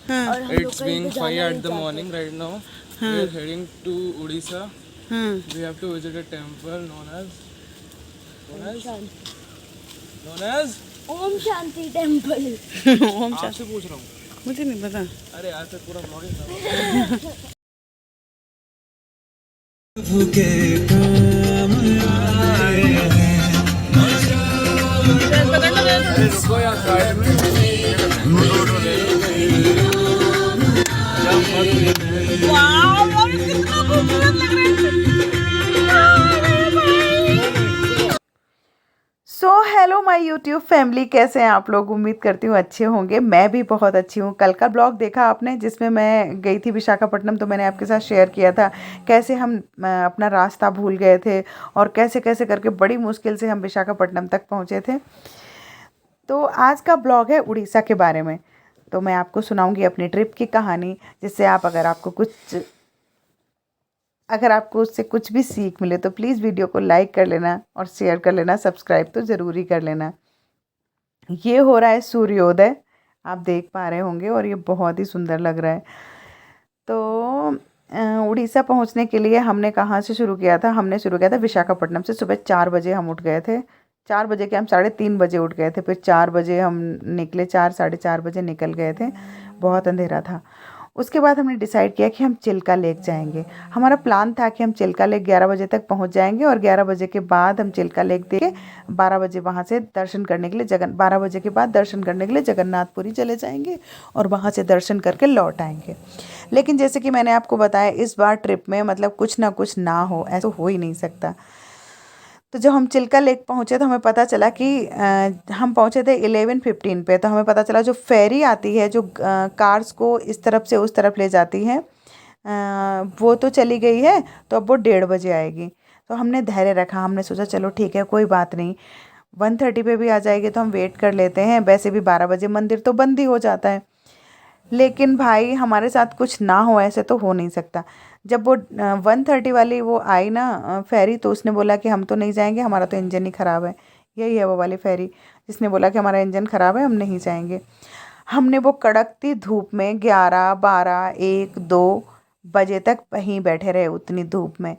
हाँ. It's being 5 at the morning right now. We are heading to Odisha. हाँ. We have to visit a temple known as Om Shanti temple. Om Shanti. आपसे पूछ रहा हूँ। मुझे नहीं पता। अरे आज तक पूरा ब्लॉगिंग रुको यार साइड में कितना खूबसूरत लग रहा है। So hello my YouTube family, कैसे हैं आप लोग? उम्मीद करती हूँ अच्छे होंगे। मैं भी बहुत अच्छी हूँ। कल का ब्लॉग देखा आपने जिसमें मैं गई थी विशाखापट्टनम, तो मैंने आपके साथ शेयर किया था कैसे हम अपना रास्ता भूल गए थे और कैसे कैसे करके बड़ी मुश्किल से हम विशाखापट्टनम तक पहुँचे थे। तो आज का ब्लॉग है उड़ीसा के बारे में। तो मैं आपको सुनाऊंगी अपनी ट्रिप की कहानी, जिससे अगर आपको उससे कुछ भी सीख मिले तो प्लीज़ वीडियो को लाइक कर लेना और शेयर कर लेना, सब्सक्राइब तो ज़रूर ही कर लेना। ये हो रहा है सूर्योदय, आप देख पा रहे होंगे, और ये बहुत ही सुंदर लग रहा है। तो उड़ीसा पहुंचने के लिए हमने कहाँ से शुरू किया था? हमने शुरू किया था विशाखापट्टनम से। सुबह 4 बजे हम उठ गए थे। 4 बजे के हम 3:30 बजे उठ गए थे। फिर 4 बजे हम निकले, 4 साढ़े 4 बजे निकल गए थे। बहुत अंधेरा था। उसके बाद हमने डिसाइड किया कि हम चिल्का लेक जाएंगे। हमारा प्लान था कि हम चिल्का लेक 11 बजे तक पहुंच जाएंगे और 11 बजे के बाद हम चिल्का लेक देख के 12 बजे वहां से दर्शन करने के लिए 12 बजे के बाद दर्शन करने के लिए जगन्नाथपुरी चले जाएंगे और वहां से दर्शन करके लौट आएंगे। लेकिन जैसे कि मैंने आपको बताया, इस बार ट्रिप में मतलब कुछ ना हो, ऐसा हो ही नहीं सकता। तो जब हम चिल्का लेक पहुँचे तो हमें पता चला कि हम पहुँचे थे 11:15 पे। तो हमें पता चला जो फेरी आती है, जो कार्स को इस तरफ से उस तरफ ले जाती है, वो तो चली गई है। तो अब वो 1:30 बजे आएगी। तो हमने धैर्य रखा, हमने सोचा चलो ठीक है, कोई बात नहीं, 1:30 पे भी आ जाएगी तो हम वेट कर लेते हैं। वैसे भी 12 बजे मंदिर तो बंद ही हो जाता है। लेकिन भाई हमारे साथ कुछ ना हो, ऐसे तो हो नहीं सकता। जब वो 1:30 वाली वो आई ना फेरी, तो उसने बोला कि हम तो नहीं जाएंगे, हमारा तो इंजन ही ख़राब है। यही है वो वाली फेरी जिसने बोला कि हमारा इंजन ख़राब है, हम नहीं जाएंगे। हमने वो कड़कती धूप में 11, 12, 1, 2 बजे तक वहीं बैठे रहे, उतनी धूप में।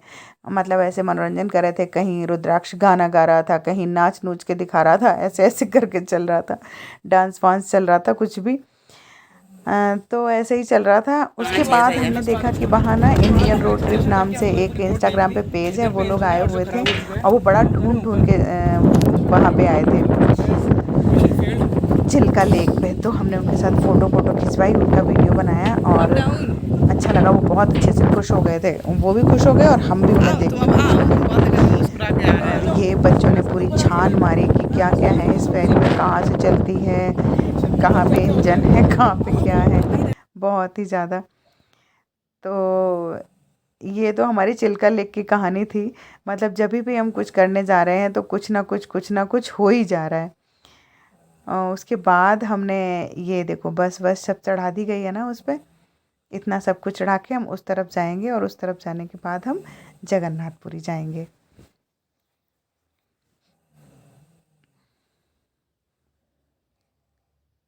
मतलब ऐसे मनोरंजन कर रहे थे, कहीं रुद्राक्ष गाना गा रहा था, कहीं नाच नूच के दिखा रहा था, ऐसे ऐसे करके चल रहा था, डांस वांस चल रहा था, कुछ भी। तो ऐसे ही चल रहा था। उसके बाद हमने देखा कि वहाँ ना इंडियन रोड ट्रिप नाम से एक इंस्टाग्राम पे पेज है, वो लोग आए हुए थे और वो बड़ा ढूंढ ढूंढ के वहाँ पे आए थे चिल्का लेक पे। तो हमने उनके साथ फ़ोटो खिंचवाई, उनका वीडियो बनाया और अच्छा लगा। वो बहुत अच्छे से खुश हो गए थे, वो भी खुश हो गए और हम भी उन्हें देख के। ये बच्चों ने पूरी छान मारी कि क्या क्या है इस फेरी में, कहाँ से चलती है, कहाँ पे इंजन है, कहाँ पे क्या है, बहुत ही ज़्यादा। तो ये तो हमारी चिल्का लेक की कहानी थी। मतलब जब भी हम कुछ करने जा रहे हैं तो कुछ ना कुछ हो ही जा रहा है। और उसके बाद हमने ये देखो, बस सब चढ़ा दी गई है ना उस पर। इतना सब कुछ चढ़ा के हम उस तरफ जाएंगे और उस तरफ जाने के बाद हम जगन्नाथपुरी जाएंगे।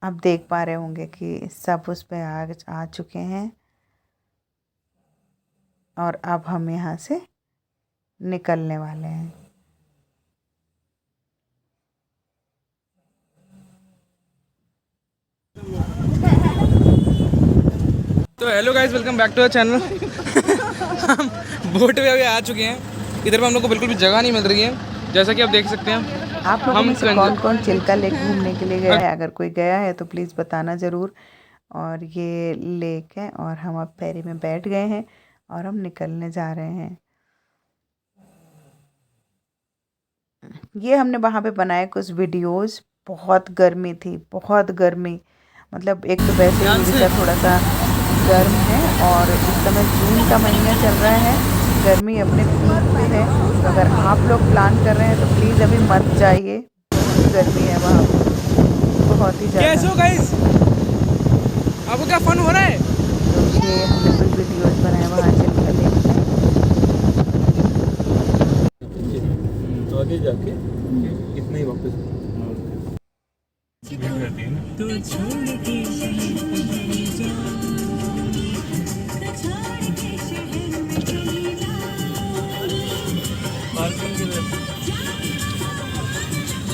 आप देख पा रहे होंगे कि सब उस पे आ चुके हैं और अब हम यहाँ से निकलने वाले हैं। तो hello guys, welcome back to the channel. हम बोट पे अभी आ चुके हैं। इधर पे हम लोग को बिल्कुल भी जगह नहीं मिल रही है, जैसा कि आप देख सकते हैं। आप लोगों में से कौन कौन चिल्का लेक घूमने के लिए गया है? अगर कोई गया है तो प्लीज़ बताना ज़रूर। और ये लेक है और हम अब फेरी में बैठ गए हैं और हम निकलने जा रहे हैं। ये हमने वहाँ पे बनाए कुछ वीडियोस। बहुत गर्मी थी, बहुत गर्मी। मतलब एक तो वैसे ही उड़ीसा थोड़ा सा गर्म है और इस समय जून का महीना चल रहा है, गर्मी अपने पीक पे है। तो अगर आप लोग प्लान कर रहे हैं तो प्लीज़ अभी मत जाइए, बहुत गर्मी है वहाँ पे, बहुत ही ज़्यादा। कैसे हो गाइस? आपको क्या फन हो रहा है? तो ये हमने कुछ वीडियोस बनाए वहाँ चिल्का लेक में। तो आगे जाके इतना ही वापस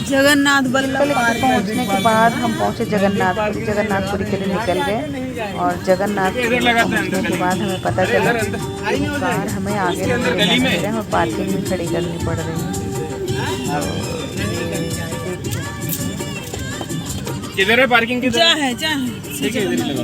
जगन्नाथ बल्लभ पहुंचने के बाद हम पहुंचे जगन्नाथपुरी। जगन्नाथपुरी के लिए निकल गए और जगन्नाथपुरी पहुंचने के बाद हमें पता चला कि कार हमें आगे नहीं ले जाना है और पार्किंग में खड़ी करनी पड़ रही है। किधर है पार्किंग की? क्या है क्या है? ठीक है, इधर ही लगा।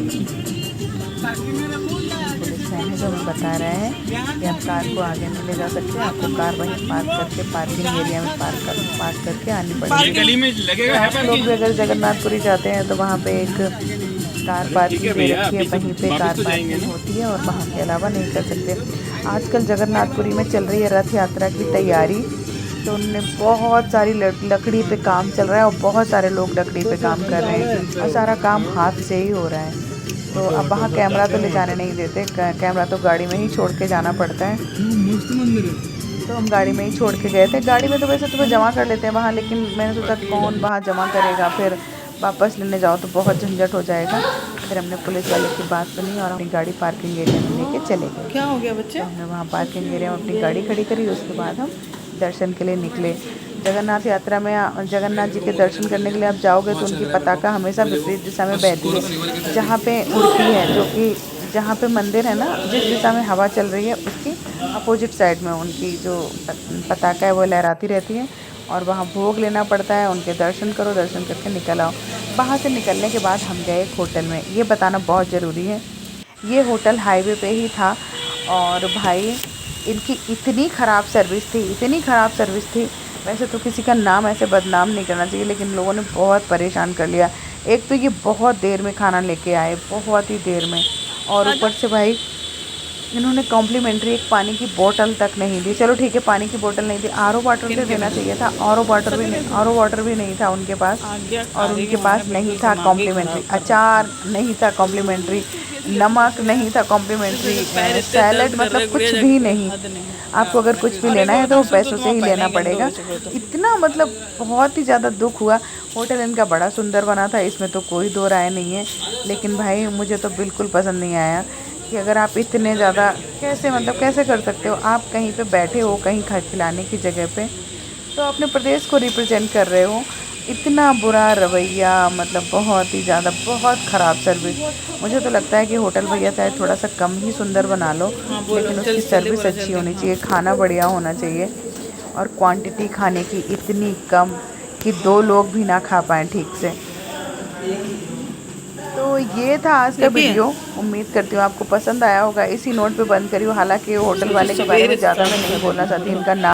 पुलिस वाले जो हमें बता रहे हैं कि आप कार को आगे नहीं ले जा सकते, आपको कार वहीं पार्क करके पार्किंग एरिया में पार्क करके आनी पड़ेगी। गली में लगेगा है आप लोग पार्किंग। भी अगर जगन्नाथपुरी जाते हैं तो वहाँ पे एक कार पार्किंग दे रखी है, वहीं पे कार पार्किंग होती है और वहाँ के अलावा नहीं कर सकते। आजकल जगन्नाथपुरी में चल रही है रथ यात्रा की तैयारी, तो उनने बहुत सारी लकड़ी पे काम चल रहा है और बहुत सारे लोग लकड़ी पे काम कर रहे हैं और सारा काम हाथ से ही हो रहा है। तो अब वहाँ कैमरा तो ले जाने नहीं देते, कैमरा तो गाड़ी में ही छोड़ के जाना पड़ता है। मस्त मंदिर है। तो हम गाड़ी में ही छोड़ के गए थे। गाड़ी में तो वैसे तो जमा कर लेते हैं वहाँ, लेकिन मैंने सोचा कौन वहाँ जमा करेगा, फिर वापस लेने जाओ तो बहुत झंझट हो जाएगा। फिर हमने पुलिस वाले की बात सुनी और अपनी गाड़ी पार्किंग एरिया में लेके चले गए। क्या हो गया बच्चे? तो हमने वहाँ पार्किंग एरिया में अपनी गाड़ी खड़ी करी, उसके बाद हम दर्शन के लिए निकले। जगन्नाथ यात्रा में जगन्नाथ जी के दर्शन करने के लिए आप जाओगे तो उनकी पताका हमेशा विपरीत दिशा में बहती है, जहाँ पे उड़ती है, जो कि जहाँ पे मंदिर है ना, जिस दिशा में हवा चल रही है उसकी अपोजिट साइड में उनकी जो पताका है वो लहराती रहती है और वहाँ भोग लेना पड़ता है। उनके दर्शन करो, दर्शन करके निकल आओ। वहाँ से निकलने के बाद हम गए एक होटल में। ये बताना बहुत ज़रूरी है, ये होटल हाईवे पे ही था और भाई इनकी इतनी ख़राब सर्विस थी, इतनी ख़राब सर्विस थी। वैसे तो किसी का नाम ऐसे बदनाम नहीं करना चाहिए, लेकिन लोगों ने बहुत परेशान कर लिया। एक तो ये बहुत देर में खाना लेके आए, बहुत ही देर में, और ऊपर से भाई इन्होंने कॉम्प्लीमेंट्री एक पानी की बोतल तक नहीं दी। चलो ठीक है, पानी की बोतल नहीं दी, आर ओ वाटर तो देना चाहिए था। आर ओ वाटर भी नहीं था उनके पास, और उनके पास नहीं था कॉम्प्लीमेंट्री अचार, नहीं था कॉम्प्लीमेंट्री नमक, नहीं था कॉम्प्लीमेंट्री सैलड, मतलब कुछ भी नहीं। आपको अगर कुछ भी लेना है तो वो पैसों से ही लेना पड़ेगा। इतना मतलब बहुत ही ज़्यादा दुख हुआ। होटल इनका बड़ा सुंदर बना था, इसमें तो कोई दो राय नहीं है, लेकिन भाई मुझे तो बिल्कुल पसंद नहीं आया कि अगर आप इतने ज़्यादा कैसे, मतलब कैसे कर सकते हो। आप कहीं पे बैठे हो, कहीं खिलाने की जगह पे, तो अपने प्रदेश को रिप्रेजेंट कर रहे हो, इतना बुरा रवैया, मतलब बहुत ही ज़्यादा, बहुत ख़राब सर्विस। मुझे तो लगता है कि होटल भैया चाहे थोड़ा सा कम ही सुंदर बना लो, लेकिन उसकी सर्विस अच्छी होनी चाहिए, खाना बढ़िया होना चाहिए, और क्वांटिटी खाने की इतनी कम कि 2 लोग भी ना खा पाएँ ठीक से। तो ये था आज का वीडियो। उम्मीद करती हूँ आपको पसंद आया होगा। इसी नोट पे बंद करी हूँ। हालांकि होटल वाले के बारे में ज़्यादा मैं नहीं बोलना चाहती, इनका नाम